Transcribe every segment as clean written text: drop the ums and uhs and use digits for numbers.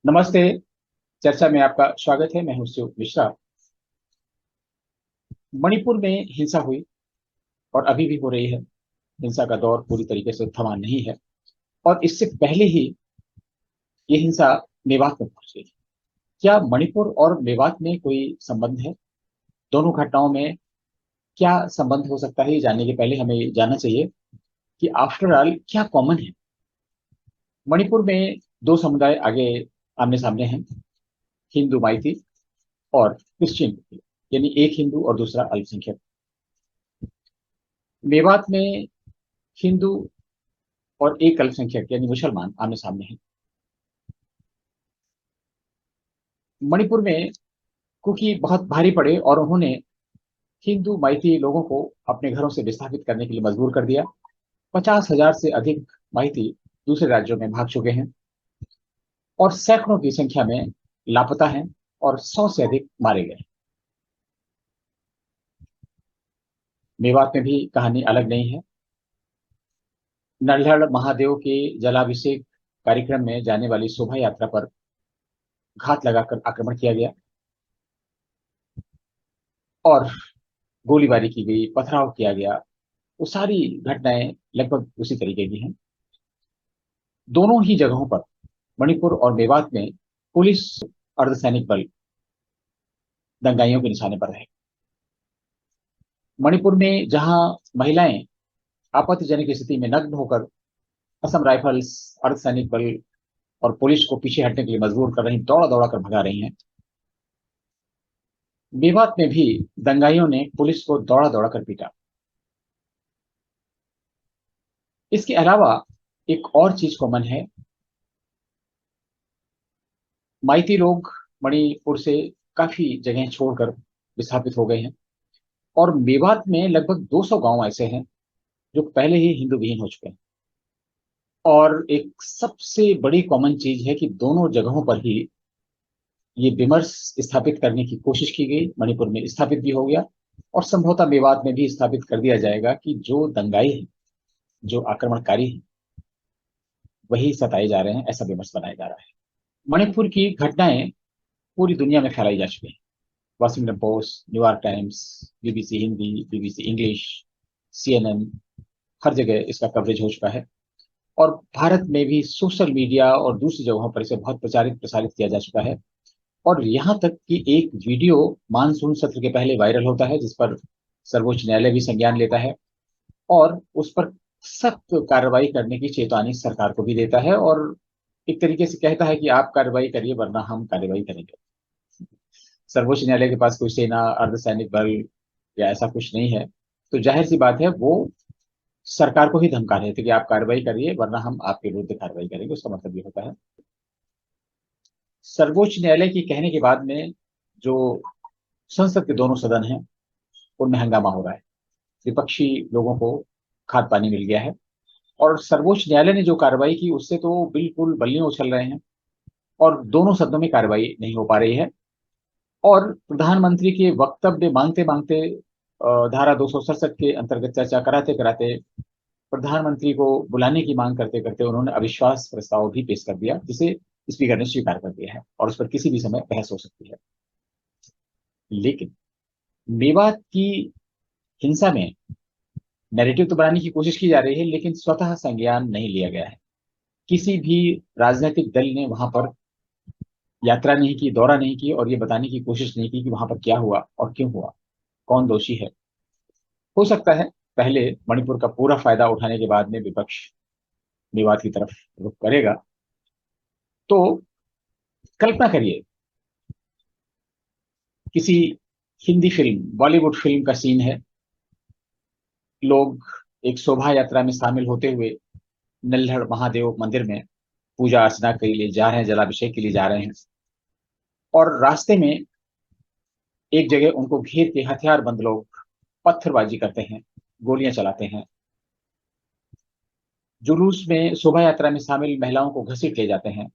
नमस्ते। चर्चा में आपका स्वागत है। मैं हूं शिव मिश्रा। मणिपुर में हिंसा हुई और अभी भी हो रही है। हिंसा का दौर पूरी तरीके से थमा नहीं है। और इससे पहले ही ये हिंसा मेवात में पहुंच गई। क्या मणिपुर और मेवात में कोई संबंध है? दोनों घटनाओं में क्या संबंध हो सकता है, ये जानने के पहले हमें ये जानना चाहिए कि आफ्टर ऑल क्या कॉमन है। मणिपुर में दो समुदाय आगे आमने सामने हैं, हिंदू माइती और क्रिश्चियन, यानी एक हिंदू और दूसरा अल्पसंख्यक। मेवात में हिंदू और एक अल्पसंख्यक यानी मुसलमान आमने सामने हैं। मणिपुर में कुकी बहुत भारी पड़े और उन्होंने हिंदू माइती लोगों को अपने घरों से विस्थापित करने के लिए मजबूर कर दिया। 50,000 से अधिक माइती दूसरे राज्यों में भाग चुके हैं और सैकड़ों की संख्या में लापता हैं और 100 से अधिक मारे गए। मेवात में भी कहानी अलग नहीं है। नल्हड़ महादेव के जलाभिषेक कार्यक्रम में जाने वाली शोभा यात्रा पर घात लगाकर आक्रमण किया गया और गोलीबारी की गई, पथराव किया गया। वो सारी घटनाएं लगभग उसी तरीके की हैं। दोनों ही जगहों पर, मणिपुर और मेवात में, पुलिस, अर्धसैनिक बल दंगाइयों के निशाने पर रहे। मणिपुर में जहां महिलाएं आपत्तिजनक स्थिति में नग्न होकर असम राइफल्स, अर्धसैनिक बल और पुलिस को पीछे हटने के लिए मजबूर कर रही, दौड़ा दौड़ा कर भगा रही हैं, मेवात में भी दंगाइयों ने पुलिस को दौड़ा दौड़ा कर पीटा। इसके अलावा एक और चीज कॉमन है। माइती लोग मणिपुर से काफी जगह छोड़कर विस्थापित हो गए हैं और मेवात में लगभग 200 गांव ऐसे हैं जो पहले ही हिंदू विहीन हो चुके हैं। और एक सबसे बड़ी कॉमन चीज है कि दोनों जगहों पर ही ये विमर्श स्थापित करने की कोशिश की गई। मणिपुर में स्थापित भी हो गया और संभवतः मेवात में भी स्थापित कर दिया जाएगा कि जो दंगाई हैं, जो आक्रमणकारी हैं, वही सताए जा रहे हैं, ऐसा विमर्श बनाया जा रहा है। मणिपुर की घटनाएं पूरी दुनिया में फैलाई जा चुकी हैं। Washington Post, New York Times, BBC Hindi, BBC English, CNN, हर जगह इसका कवरेज हो चुका है। और भारत में भी सोशल मीडिया और दूसरी जगहों पर इसे बहुत प्रचारित प्रसारित किया जा चुका है। और यहाँ तक कि एक वीडियो मानसून सत्र के पहले वायरल होता है जिस पर सर्वोच्च न्यायालय भी संज्ञान लेता है और उस पर सख्त कार्रवाई करने की चेतावनी सरकार को भी देता है और एक तरीके से कहता है कि आप कार्रवाई करिए वरना हम कार्रवाई करेंगे। सर्वोच्च न्यायालय के पास कोई सेना, अर्धसैनिक बल या ऐसा कुछ नहीं है, तो जाहिर सी बात है वो सरकार को ही धमका रहे थे कि आप कार्रवाई करिए वरना हम आपके विरुद्ध कार्रवाई करेंगे। उसका मतलब ये होता है। सर्वोच्च न्यायालय के कहने के बाद में जो संसद के दोनों सदन हैं उनमें हंगामा हो रहा है। विपक्षी लोगों को खाद पानी मिल गया है और सर्वोच्च न्यायालय ने जो कार्रवाई की उससे तो बिल्कुल बल्लियां उछल रहे हैं और दोनों सदनों में कार्रवाई नहीं हो पा रही है। और प्रधानमंत्री के वक्तव्य मांगते मांगते, धारा 267 के अंतर्गत चर्चा कराते कराते, प्रधानमंत्री को बुलाने की मांग करते करते उन्होंने अविश्वास प्रस्ताव भी पेश कर दिया जिसे स्पीकर ने स्वीकार कर दिया है और उस पर किसी भी समय बहस हो सकती है। लेकिन मेवात की हिंसा में नैरेटिव तो बनाने की कोशिश की जा रही है लेकिन स्वतः संज्ञान नहीं लिया गया है। किसी भी राजनीतिक दल ने वहां पर यात्रा नहीं की, दौरा नहीं की और ये बताने की कोशिश नहीं की कि वहां पर क्या हुआ और क्यों हुआ, कौन दोषी है। हो सकता है पहले मणिपुर का पूरा फायदा उठाने के बाद में विपक्ष मेवात की तरफ रुख करेगा। तो कल्पना करिए, किसी हिंदी फिल्म, बॉलीवुड फिल्म का सीन है। लोग एक शोभा यात्रा में शामिल होते हुए नल्हड़ महादेव मंदिर में पूजा अर्चना के लिए जा रहे हैं, जलाभिषेक के लिए जा रहे हैं और रास्ते में एक जगह उनको घेर के हथियारबंद लोग पत्थरबाजी करते हैं, गोलियां चलाते हैं। जुलूस में, शोभा यात्रा में शामिल महिलाओं को घसीट ले जाते हैं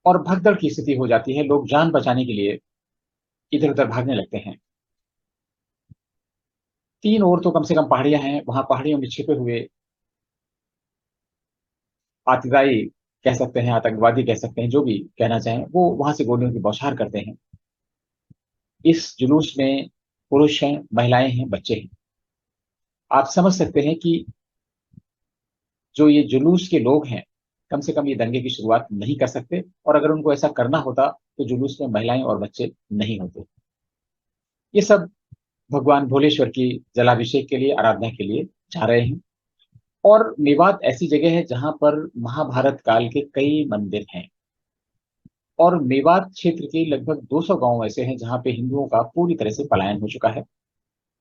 और भगदड़ की स्थिति हो जाती है। लोग जान बचाने के लिए इधर उधर भागने लगते हैं। तीन ओर तो कम से कम पहाड़ियां हैं, वहां पहाड़ियों में छिपे हुए आतताई कह सकते हैं, आतंकवादी कह सकते हैं, जो भी कहना चाहें, वो वहां से गोलियों की बौछार करते हैं। इस जुलूस में पुरुष हैं, महिलाएं हैं, बच्चे हैं। आप समझ सकते हैं कि जो ये जुलूस के लोग हैं, कम से कम ये दंगे की शुरुआत नहीं कर सकते, और अगर उनको ऐसा करना होता तो जुलूस में महिलाएं और बच्चे नहीं होते। ये सब भगवान भोलेश्वर की जलाभिषेक के लिए, आराधना के लिए जा रहे हैं। और मेवात ऐसी जगह है जहां पर महाभारत काल के कई मंदिर हैं। और मेवात क्षेत्र के लगभग 200 गांव ऐसे हैं जहां पे हिंदुओं का पूरी तरह से पलायन हो चुका है।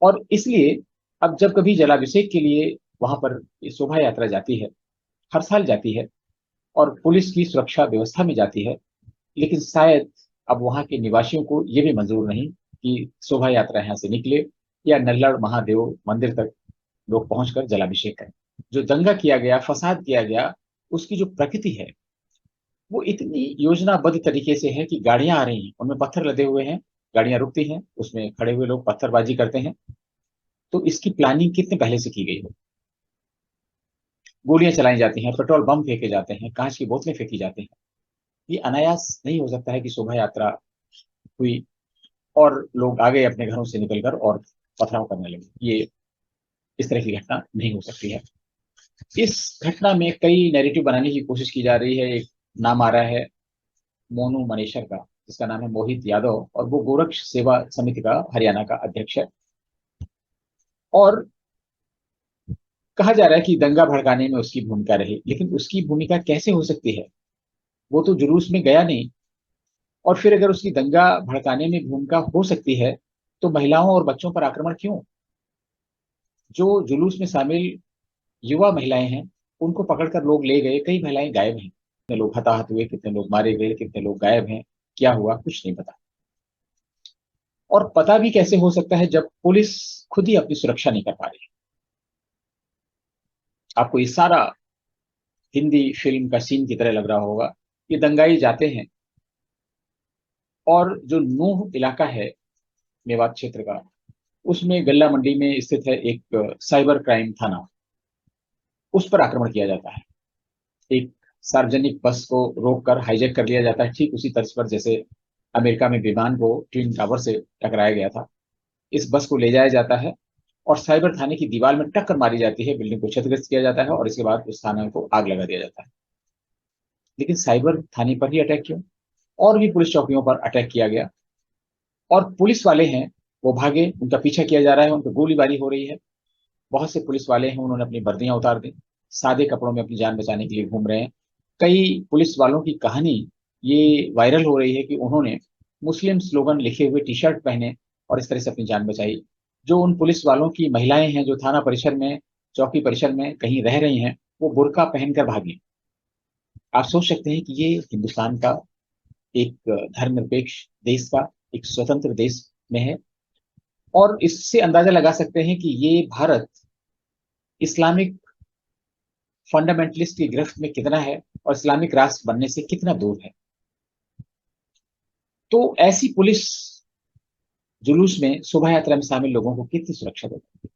और इसलिए अब जब कभी जलाभिषेक के लिए वहां पर शोभा यात्रा जाती है, हर साल जाती है, और पुलिस की सुरक्षा व्यवस्था में जाती है, लेकिन शायद अब वहां के निवासियों को यह भी मंजूर नहीं कि शोभा यात्रा यहाँ से निकले या नल्लड़ महादेव मंदिर तक लोग पहुंचकर जलाभिषेक करें। जो दंगा किया गया, फसाद किया गया, उसकी जो प्रकृति है वो इतनी योजनाबद्ध तरीके से है कि गाड़ियां आ रही हैं, उनमें पत्थर लदे हुए हैं, गाड़ियां रुकती हैं, उसमें खड़े हुए लोग पत्थरबाजी करते हैं। तो इसकी प्लानिंग कितने पहले से की गई हो। गोलियां चलाई जाती हैं, पेट्रोल बम फेंके जाते हैं, कांच की बोतलें फेंकी जाती हैं। ये अनायास नहीं हो सकता है कि शोभा यात्रा हुई और लोग आ गए अपने घरों से निकलकर और पथराव करने लगे। ये इस तरह की घटना नहीं हो सकती है। इस घटना में कई नैरेटिव बनाने की कोशिश की जा रही है। एक नाम आ रहा है मोनू मनेसर का, जिसका नाम है मोहित यादव, और वो गोरक्ष सेवा समिति का हरियाणा का अध्यक्ष है। और कहा जा रहा है कि दंगा भड़काने में उसकी भूमिका रही, लेकिन उसकी भूमिका कैसे हो सकती है? वो तो जुलूस में गया नहीं। और फिर अगर उसकी दंगा भड़काने में भूमिका हो सकती है, तो महिलाओं और बच्चों पर आक्रमण क्यों? जो जुलूस में शामिल युवा महिलाएं हैं, उनको पकड़कर लोग ले गए, कई महिलाएं गायब हैं। कितने लोग हताहत हुए, कितने लोग मारे गए, कितने लोग गायब हैं, क्या हुआ कुछ नहीं पता। और पता भी कैसे हो सकता है जब पुलिस खुद ही अपनी सुरक्षा नहीं कर पा रही? आपको ये सारा हिंदी फिल्म का सीन की तरह लग रहा होगा। ये दंगाई जाते हैं, और जो नूह इलाका है मेवात क्षेत्र का, उसमें गल्ला मंडी में स्थित है एक साइबर क्राइम थाना। उस पर आक्रमण किया जाता है। एक सार्वजनिक बस को रोककर हाईजैक कर लिया जाता है, ठीक उसी तर्ज पर जैसे अमेरिका में विमान को ट्विन टावर से टकराया गया था। इस बस को ले जाया जाता है और साइबर थाने की दीवार में टक्कर मारी जाती है, बिल्डिंग को क्षतिग्रस्त किया जाता है, और इसके बाद उस थाने को आग लगा दिया जाता है। लेकिन साइबर थाने पर ही अटैक क्यों? और भी पुलिस चौकियों पर अटैक किया गया, और पुलिस वाले हैं वो भागे, उनका पीछा किया जा रहा है, उन पर गोलीबारी हो रही है। बहुत से पुलिस वाले हैं, उन्होंने अपनी वर्दियां उतार दी, सादे कपड़ों में अपनी जान बचाने के लिए घूम रहे हैं। कई पुलिस वालों की कहानी ये वायरल हो रही है कि उन्होंने मुस्लिम स्लोगन लिखे हुए टी शर्ट पहने और इस तरह से अपनी जान बचाई। जो उन पुलिस वालों की महिलाएं हैं जो थाना परिसर में, चौकी परिसर में कहीं रह रही हैं, वो बुर्का पहनकर भागी। आप सोच सकते हैं कि ये हिंदुस्तान का एक धर्मनिरपेक्ष देश का, एक स्वतंत्र देश में है। और इससे अंदाजा लगा सकते हैं कि ये भारत इस्लामिक फंडामेंटलिस्ट की गिरफ्त में कितना है और इस्लामिक राष्ट्र बनने से कितना दूर है। तो ऐसी पुलिस जुलूस में, शोभा यात्रा में शामिल लोगों को कितनी सुरक्षा देती है?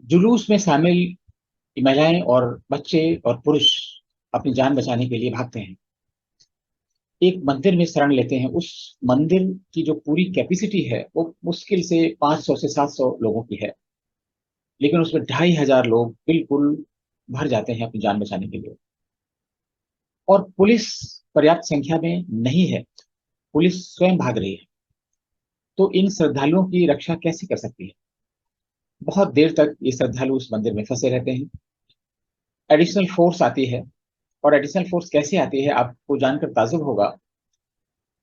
जुलूस में शामिल महिलाएं और बच्चे और पुरुष अपनी जान बचाने के लिए भागते हैं, एक मंदिर में शरण लेते हैं। उस मंदिर की जो पूरी कैपेसिटी है वो मुश्किल से 500 से 700 लोगों की है, लेकिन उसमें 2500 लोग बिल्कुल भर जाते हैं अपनी जान बचाने के लिए। और पुलिस पर्याप्त संख्या में नहीं है, पुलिस स्वयं भाग रही है। तो इन श्रद्धालुओं की रक्षा कैसे कर सकती है? बहुत देर तक ये श्रद्धालु उस मंदिर में फंसे रहते हैं। एडिशनल फोर्स आती है, और एडिशनल फोर्स कैसे आती है आपको जानकर ताज्जुब होगा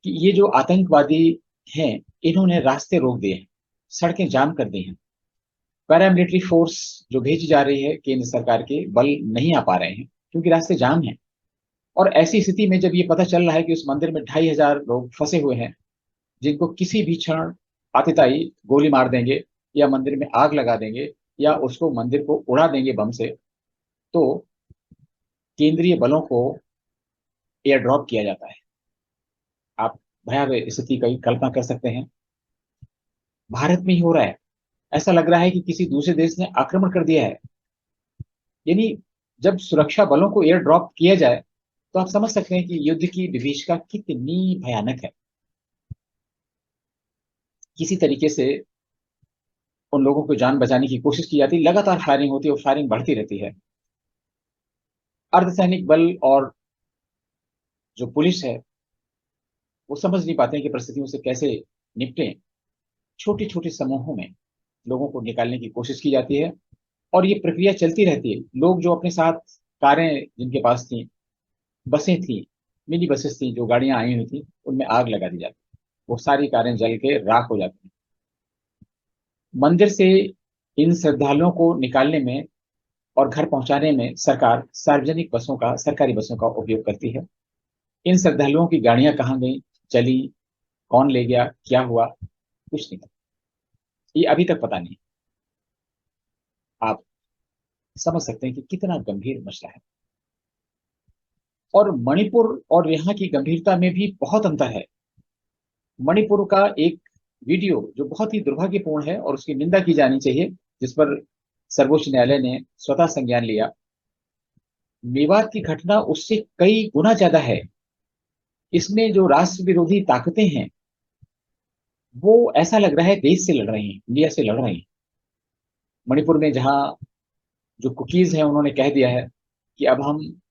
कि ये जो आतंकवादी हैं, इन्होंने रास्ते रोक दिए हैं, सड़कें जाम कर दी हैं। पैरामिलिट्री फोर्स जो भेजी जा रही है केंद्र सरकार के बल नहीं आ पा रहे हैं क्योंकि रास्ते जाम हैं। और ऐसी स्थिति में जब ये पता चल रहा है कि उस मंदिर में 2500 लोग फंसे हुए हैं, जिनको किसी भी क्षण आतताई गोली मार देंगे, या मंदिर में आग लगा देंगे, या उसको मंदिर को उड़ा देंगे बम से, तो केंद्रीय बलों को एयर ड्रॉप किया जाता है। आप भयावह स्थिति की कल्पना कर सकते हैं। भारत में ही हो रहा है। ऐसा लग रहा है कि किसी दूसरे देश ने आक्रमण कर दिया है। यानी जब सुरक्षा बलों को एयर ड्रॉप किया जाए तो आप समझ सकते हैं कि युद्ध की विभीषिका कितनी भयानक है। किसी तरीके से उन लोगों को जान बचाने की कोशिश की जाती, लगातार फायरिंग होती है और फायरिंग बढ़ती रहती है। अर्धसैनिक बल और जो पुलिस है वो समझ नहीं पाते हैं कि परिस्थितियों से कैसे निपटें। छोटे छोटे समूहों में लोगों को निकालने की कोशिश की जाती है और ये प्रक्रिया चलती रहती है। लोग जो अपने साथ कारें जिनके पास थी, बसें थी, मिनी बसेस थी, जो गाड़ियां आई हुई थी, उनमें आग लगा दी जाती। वो सारी कारें जल के राख हो जाती हैं। मंदिर से इन श्रद्धालुओं को निकालने में और घर पहुंचाने में सरकार सार्वजनिक बसों का, सरकारी बसों का उपयोग करती है। इन श्रद्धालुओं की गाड़ियां कहाँ गई, चली, कौन ले गया, क्या हुआ, कुछ नहीं पता। ये अभी तक पता नहीं। आप समझ सकते हैं कि कितना गंभीर मसला है। और मणिपुर और यहाँ की गंभीरता में भी बहुत अंतर है। मणिपुर का एक वीडियो जो बहुत ही दुर्भाग्यपूर्ण है और उसकी निंदा की जानी चाहिए, जिस पर सर्वोच्च न्यायालय ने स्वतः संज्ञान लिया। मेवात की घटना उससे कई गुना ज्यादा है। इसमें जो राष्ट्र विरोधी ताकतें हैं वो ऐसा लग रहा है देश से लड़ रही हैं, इंडिया से लड़ रही हैं। मणिपुर में जहां जो कुकीज हैं उन्होंने कह दिया है कि अब हम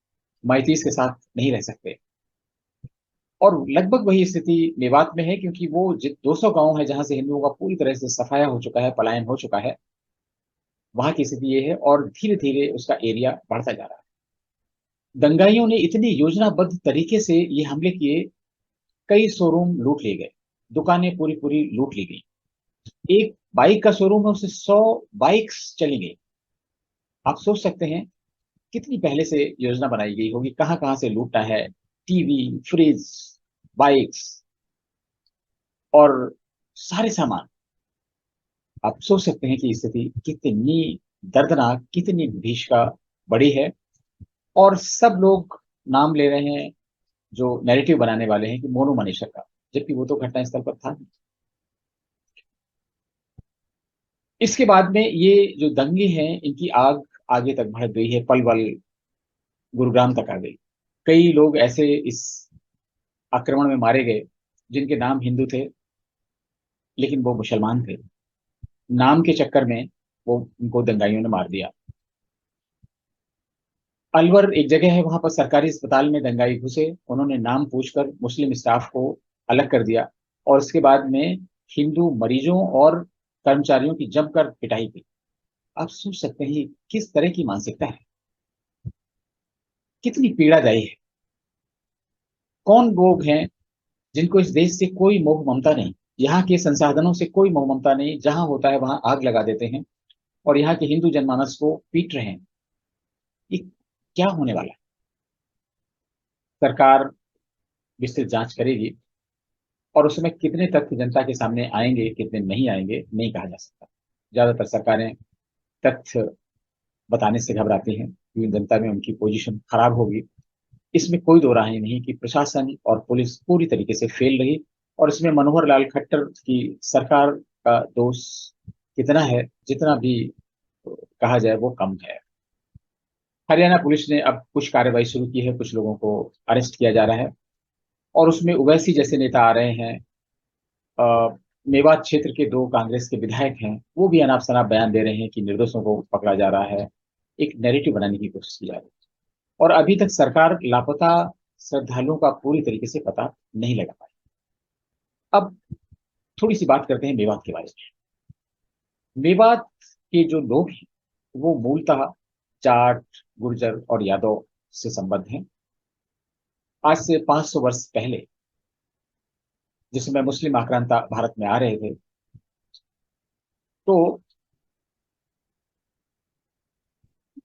माइतीस के साथ नहीं रह सकते। और लगभग वही स्थिति मेवात में है, क्योंकि वो 200 गांव है जहां से हिंदुओं का पूरी तरह से सफाया हो चुका है, पलायन हो चुका है। वहां की स्थिति ये है और धीरे धीरे उसका एरिया बढ़ता जा रहा है। दंगाइयों ने इतनी योजनाबद्ध तरीके से ये हमले किए, कई शोरूम लूट लिए गए, दुकानें पूरी पूरी लूट ली गई। एक बाइक का शोरूम है, उससे 100 बाइक्स चली गई। आप सोच सकते हैं कितनी पहले से योजना बनाई गई होगी, कहां कहां से लूटना है। टीवी, फ्रिज, बाइक्स और सारे सामान। आप सोच सकते हैं कि स्थिति कितनी दर्दनाक, कितनी भीषण बड़ी है। और सब लोग नाम ले रहे हैं, जो नैरेटिव बनाने वाले हैं, कि मोनू मनीषर का, जबकि वो तो घटनास्थल पर था नहीं। इसके बाद में ये जो दंगे हैं इनकी आग आगे तक भड़क गई है, पलवल, गुरुग्राम तक आ गई। कई लोग ऐसे इस आक्रमण में मारे गए जिनके नाम हिंदू थे लेकिन वो मुसलमान थे। नाम के चक्कर में वो उनको दंगाइयों ने मार दिया। अलवर एक जगह है, वहां पर सरकारी अस्पताल में दंगाई घुसे, उन्होंने नाम पूछकर मुस्लिम स्टाफ को अलग कर दिया और उसके बाद में हिंदू मरीजों और कर्मचारियों की जमकर पिटाई की। आप सोच सकते हैं किस तरह की मानसिकता है, कितनी पीड़ादायी है। कौन लोग हैं जिनको इस देश से कोई मोह ममता नहीं, यहाँ के संसाधनों से कोई मोह ममता नहीं, जहां होता है वहां आग लगा देते हैं और यहाँ के हिंदू जनमानस को पीट रहे हैं। ये क्या होने वाला है? सरकार विस्तृत जांच करेगी और उसमें कितने तथ्य जनता के सामने आएंगे, कितने नहीं आएंगे, नहीं कहा जा सकता। ज्यादातर सरकारें तथ्य बताने से घबराती हैं क्योंकि जनता में उनकी पोजीशन खराब होगी। इसमें कोई दो राय नहीं कि प्रशासन और पुलिस पूरी तरीके से फेल रही। और इसमें मनोहर लाल खट्टर की सरकार का दोष कितना है, जितना भी कहा जाए वो कम है। हरियाणा पुलिस ने अब कुछ कार्रवाई शुरू की है, कुछ लोगों को अरेस्ट किया जा रहा है और उसमें ओवैसी जैसे नेता आ रहे हैं। अ, मेवात क्षेत्र के दो कांग्रेस के विधायक हैं, वो भी अनाप शनाप बयान दे रहे हैं कि निर्दोषों को पकड़ा जा रहा है। एक नैरेटिव बनाने की कोशिश की जा रही है और अभी तक सरकार लापता श्रद्धालुओं का पूरी तरीके से पता नहीं लगा पाई। अब थोड़ी सी बात करते हैं मेवात के बारे में। मेवात के जो लोग हैं वो मूलतः जाट, गुर्जर और यादव से संबद्ध हैं। आज से 500 वर्ष पहले, जिस समय मुस्लिम आक्रांता भारत में आ रहे थे, तो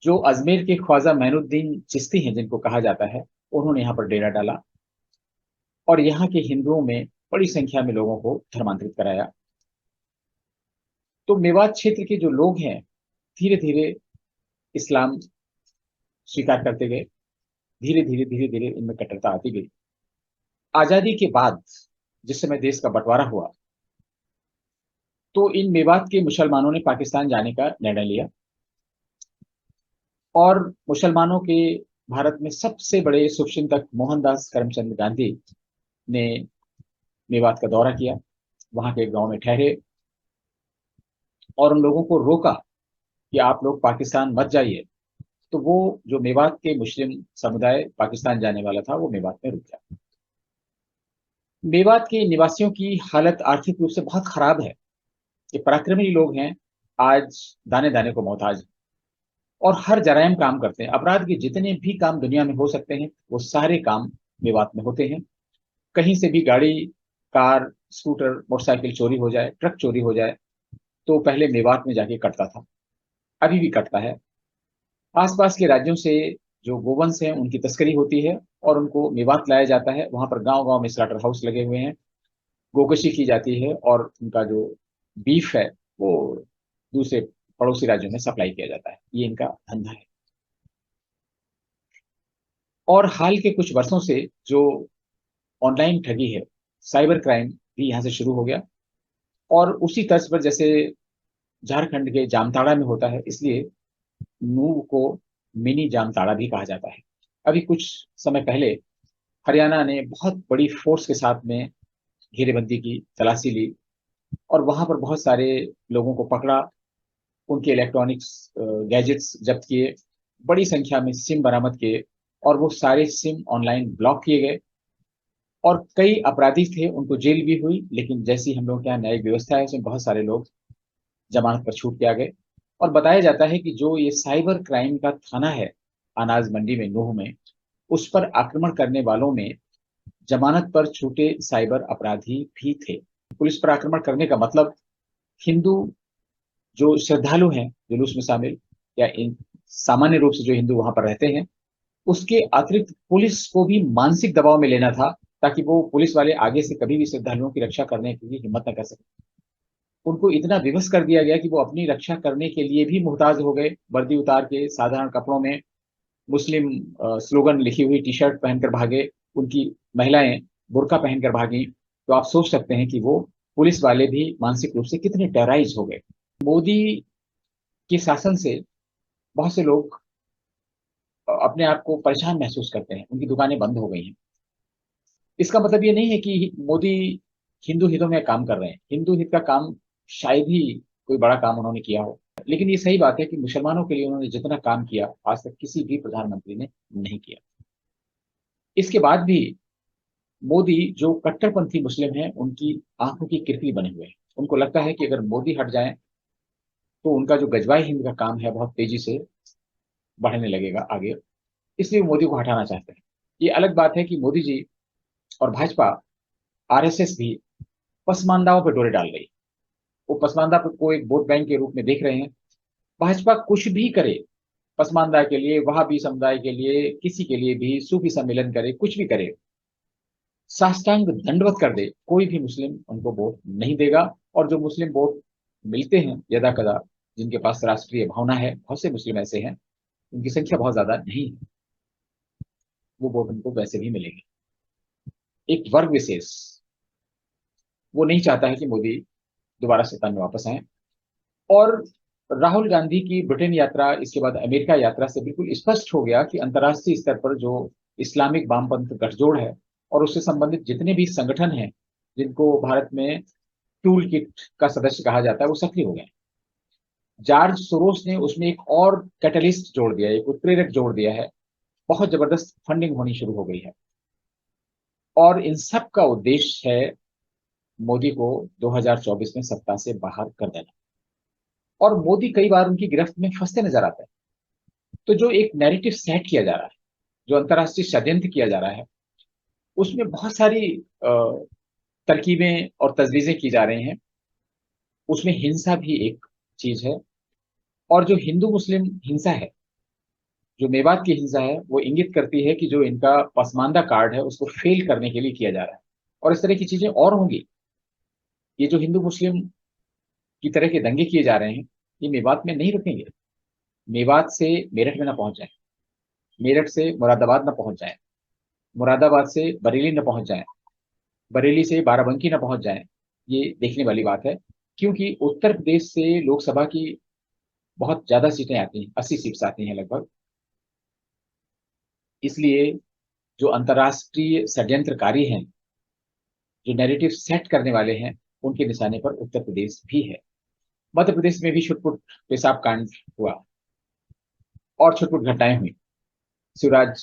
जो अजमेर के ख्वाजा मैनुद्दीन चिश्ती हैं, जिनको कहा जाता है, उन्होंने यहाँ पर डेरा डाला और यहाँ के हिंदुओं में बड़ी संख्या में लोगों को धर्मांतरित कराया। तो मेवात क्षेत्र के जो लोग हैं धीरे धीरे इस्लाम स्वीकार करते गए। धीरे धीरे धीरे धीरे इनमें कट्टरता आती गई। आजादी के बाद जिस समय देश का बंटवारा हुआ तो इन मेवात के मुसलमानों ने पाकिस्तान जाने का निर्णय लिया और मुसलमानों के भारत में सबसे बड़े शुभचिंतक मोहनदास करमचंद गांधी ने मेवात का दौरा किया, वहां के एक गांव में ठहरे और उन लोगों को रोका कि आप लोग पाकिस्तान मत जाइए। तो वो जो मेवात के मुस्लिम समुदाय पाकिस्तान जाने वाला था, वो मेवात में रुक गया। मेवात के निवासियों की हालत आर्थिक रूप से बहुत खराब है। ये पराक्रमी लोग हैं, आज दाने दाने को मोहताज हैं और हर जराइम काम करते हैं। अपराध के जितने भी काम दुनिया में हो सकते हैं, वो सारे काम मेवात में होते हैं। कहीं से भी गाड़ी, कार, स्कूटर, मोटरसाइकिल चोरी हो जाए, ट्रक चोरी हो जाए, तो पहले मेवात में जाके कटता था, अभी भी कटता है। आसपास के राज्यों से जो गोवंश हैं उनकी तस्करी होती है और उनको मेवात लाया जाता है। वहां पर गांव गांव में स्लाटर हाउस लगे हुए हैं, गोकशी की जाती है और उनका जो बीफ है वो दूसरे पड़ोसी राज्यों में सप्लाई किया जाता है। ये इनका धंधा है। और हाल के कुछ वर्षों से जो ऑनलाइन ठगी है, साइबर क्राइम भी यहाँ से शुरू हो गया। और उसी तर्ज पर जैसे झारखंड के जामताड़ा में होता है, इसलिए नूह को मिनी जामताड़ा भी कहा जाता है। अभी कुछ समय पहले हरियाणा ने बहुत बड़ी फोर्स के साथ में घेरेबंदी की, तलाशी ली और वहां पर बहुत सारे लोगों को पकड़ा, उनके इलेक्ट्रॉनिक्स गैजेट्स जब्त किए, बड़ी संख्या में सिम बरामद किए और वो सारे सिम ऑनलाइन ब्लॉक किए गए। और कई अपराधी थे, उनको जेल भी हुई, लेकिन जैसी हम लोग के यहाँ न्यायिक व्यवस्था है, उसमें बहुत सारे लोग जमानत पर छूट के आ गए। और बताया जाता है कि जो ये साइबर क्राइम का थाना है अनाज मंडी में, नूह में, उस पर आक्रमण करने वालों में जमानत पर छूटे साइबर अपराधी भी थे। पुलिस पर आक्रमण करने का मतलब हिंदू जो श्रद्धालु हैं जुलूस में शामिल, या इन सामान्य रूप से जो हिंदू वहां पर रहते हैं, उसके अतिरिक्त पुलिस को भी मानसिक दबाव में लेना था, ताकि वो पुलिस वाले आगे से कभी भी श्रद्धालुओं की रक्षा करने के लिए हिम्मत न कर सके। उनको इतना विवश कर दिया गया कि वो अपनी रक्षा करने के लिए भी मुहताज हो गए। वर्दी उतार के साधारण कपड़ों में मुस्लिम स्लोगन लिखी हुई टी शर्ट पहनकर भागे, उनकी महिलाएं बुर्का पहनकर भागी। तो आप सोच सकते हैं कि वो पुलिस वाले भी मानसिक रूप से कितने टेरराइज हो गए। मोदी के शासन से बहुत से लोग अपने आप को परेशान महसूस करते हैं, उनकी दुकानें बंद हो गई हैं। इसका मतलब ये नहीं है कि मोदी हिंदू हितों में काम कर रहे हैं। हिंदू हित का काम शायद ही कोई बड़ा काम उन्होंने किया हो, लेकिन ये सही बात है कि मुसलमानों के लिए उन्होंने जितना काम किया आज तक किसी भी प्रधानमंत्री ने नहीं किया। इसके बाद भी मोदी जो कट्टरपंथी मुस्लिम हैं, उनकी आंखों की किरकिरी बने हुए हैं। उनको लगता है कि अगर मोदी हट जाएं तो उनका जो गजवाए हिंद का काम है बहुत तेजी से बढ़ने लगेगा आगे, इसलिए वो मोदी को हटाना चाहते हैं। ये अलग बात है कि मोदी जी और भाजपा, आरएसएस भी पसमानदाओं पर डोरे डाल रही है। वो पसमानदा को एक वोट बैंक के रूप में देख रहे हैं। भाजपा कुछ भी करे पसमानदा के लिए, वहाबी समुदाय के लिए, किसी के लिए भी सूफी सम्मेलन करे, कुछ भी करे, साष्टांग दंडवत कर दे, कोई भी मुस्लिम उनको वोट नहीं देगा। और जो मुस्लिम वोट मिलते हैं यदा कदा, जिनके पास राष्ट्रीय भावना है, बहुत से मुस्लिम ऐसे हैं, उनकी संख्या बहुत ज्यादा नहीं है, वो वोट उनको वैसे भी मिलेंगे। एक वर्ग विशेष वो नहीं चाहता है कि मोदी दोबारा सत्ता में वापस आए। और राहुल गांधी की ब्रिटेन यात्रा, इसके बाद अमेरिका यात्रा से बिल्कुल स्पष्ट हो गया कि अंतर्राष्ट्रीय स्तर पर जो इस्लामिक वामपंथ गठजोड़ है और उससे संबंधित जितने भी संगठन हैं, जिनको भारत में टूल किट का सदस्य कहा जाता है, वो सक्रिय हो गए। जॉर्ज सोरोस ने उसमें एक और कैटलिस्ट जोड़ दिया, एक उत्प्रेरक जोड़ दिया है। बहुत जबरदस्त फंडिंग होनी शुरू हो गई है और इन सब का उद्देश्य है मोदी को 2024 में सत्ता से बाहर कर देना। और मोदी कई बार उनकी गिरफ्त में फंसते नजर आते हैं। तो जो एक नैरेटिव सेट किया जा रहा है, जो अंतर्राष्ट्रीय षड्यंत्र किया जा रहा है, उसमें बहुत सारी तरकीबें और तजवीजें की जा रही हैं। उसमें हिंसा भी एक चीज है। और जो हिंदू मुस्लिम हिंसा है, जो मेवात की हिंसा है, वो इंगित करती है कि जो इनका पसमानदा कार्ड है उसको फेल करने के लिए किया जा रहा है। और इस तरह की चीजें और होंगी। ये जो हिंदू मुस्लिम की तरह के दंगे किए जा रहे हैं, ये मेवात में नहीं रुकेंगे। मेवात से मेरठ में ना पहुंच जाए, मेरठ से मुरादाबाद ना पहुंच जाए, मुरादाबाद से बरेली न पहुंच जाए, बरेली से बाराबंकी न पहुंच जाए। ये देखने वाली बात है, क्योंकि उत्तर प्रदेश से लोकसभा की बहुत ज्यादा सीटें आती हैं, 80 सीट्स आती हैं लगभग। इसलिए जो अंतर्राष्ट्रीय षड्यंत्रकारी हैं, जो नैरेटिव सेट करने वाले हैं, उनके निशाने पर उत्तर प्रदेश भी है। मध्य प्रदेश में भी छुटपुट पेशाब कांड हुआ और छुटपुट घटनाएं हुई। शिवराज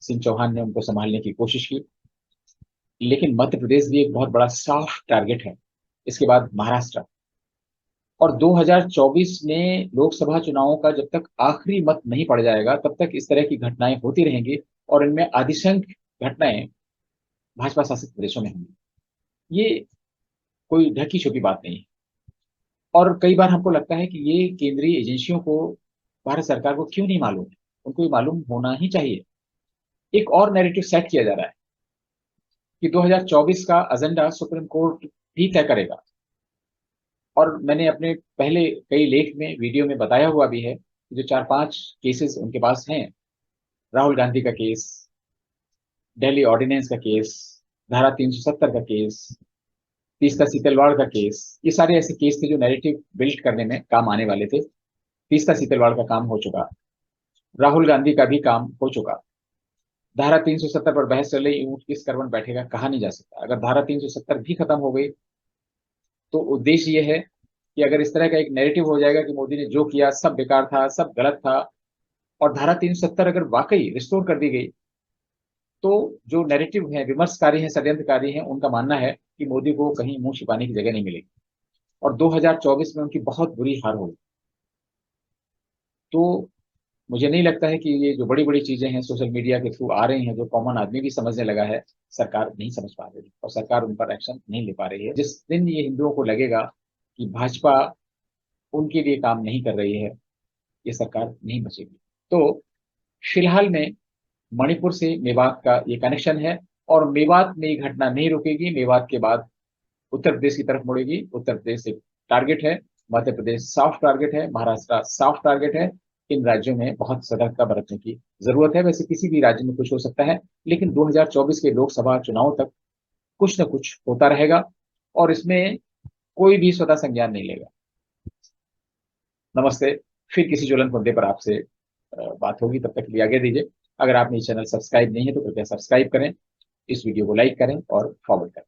सिंह चौहान ने उनको संभालने की कोशिश की, लेकिन मध्य प्रदेश भी एक बहुत बड़ा सॉफ्ट टारगेट है। इसके बाद महाराष्ट्र, और 2024 में लोकसभा चुनावों का जब तक आखिरी मत नहीं पड़ जाएगा, तब तक इस तरह की घटनाएं होती रहेंगी और इनमें अधिसंख्य घटनाएं भाजपा शासित प्रदेशों में होंगी। ये कोई ढकी छुपी बात नहीं है। और कई बार हमको लगता है कि ये केंद्रीय एजेंसियों को, भारत सरकार को क्यों नहीं मालूम है। उनको ये मालूम होना ही चाहिए। एक और नैरेटिव सेट किया जा रहा है कि 2024 का एजेंडा सुप्रीम कोर्ट भी तय करेगा। और मैंने अपने पहले कई लेख में, वीडियो में बताया हुआ भी है कि जो 4-5 केसेस उनके पास हैं, राहुल गांधी का केस, दिल्ली ऑर्डिनेंस का केस, धारा 370 का केस, तीस्ता सीतलवाड़ का केस, ये सारे ऐसे केस थे जो नैरेटिव बिल्ड करने में काम आने वाले थे। तीस्ता सीतलवाड़ का काम हो चुका, राहुल गांधी का भी काम हो चुका। धारा 370 पर बहस चल रही, ऊंट किस करवट बैठेगा कहा नहीं जा सकता। अगर धारा 370 भी खत्म हो गई तो उद्देश्य ये है कि अगर इस तरह का एक नैरेटिव हो जाएगा कि मोदी ने जो किया सब बेकार था, सब गलत था, और धारा 370 अगर वाकई रिस्टोर कर दी गई, तो जो नैरेटिव है, विमर्शकारी हैं, षड्यंत्रकारी हैं, उनका मानना है कि मोदी को कहीं मुंह छिपाने की जगह नहीं मिलेगी और 2024 में उनकी बहुत बुरी हार होगी। तो मुझे नहीं लगता है कि ये जो बड़ी बड़ी चीजें हैं सोशल मीडिया के थ्रू आ रही हैं, जो कॉमन आदमी भी समझने लगा है, सरकार नहीं समझ पा रही है और सरकार उन पर एक्शन नहीं ले पा रही है। जिस दिन ये हिंदुओं को लगेगा कि भाजपा उनके लिए काम नहीं कर रही है, ये सरकार नहीं बचेगी। तो फिलहाल में मणिपुर से मेवात का ये कनेक्शन है और मेवात में ये घटना नहीं रुकेगी। मेवात के बाद उत्तर प्रदेश की तरफ मुड़ेगी। उत्तर प्रदेश एक टारगेट है, मध्य प्रदेश सॉफ्ट टारगेट है, महाराष्ट्र सॉफ्ट टारगेट है। इन राज्यों में बहुत सतर्कता बरतने की जरूरत है। वैसे किसी भी राज्य में कुछ हो सकता है, लेकिन 2024 के लोकसभा चुनाव तक कुछ न कुछ होता रहेगा और इसमें कोई भी स्वतः संज्ञान नहीं लेगा। नमस्ते। फिर किसी ज्वलंत मुद्दे पर आपसे बात होगी। तब तक के लिए आगे दीजिए। अगर आपने चैनल सब्सक्राइब नहीं है तो कृपया सब्सक्राइब करें, इस वीडियो को लाइक करें और फॉरवर्ड करें।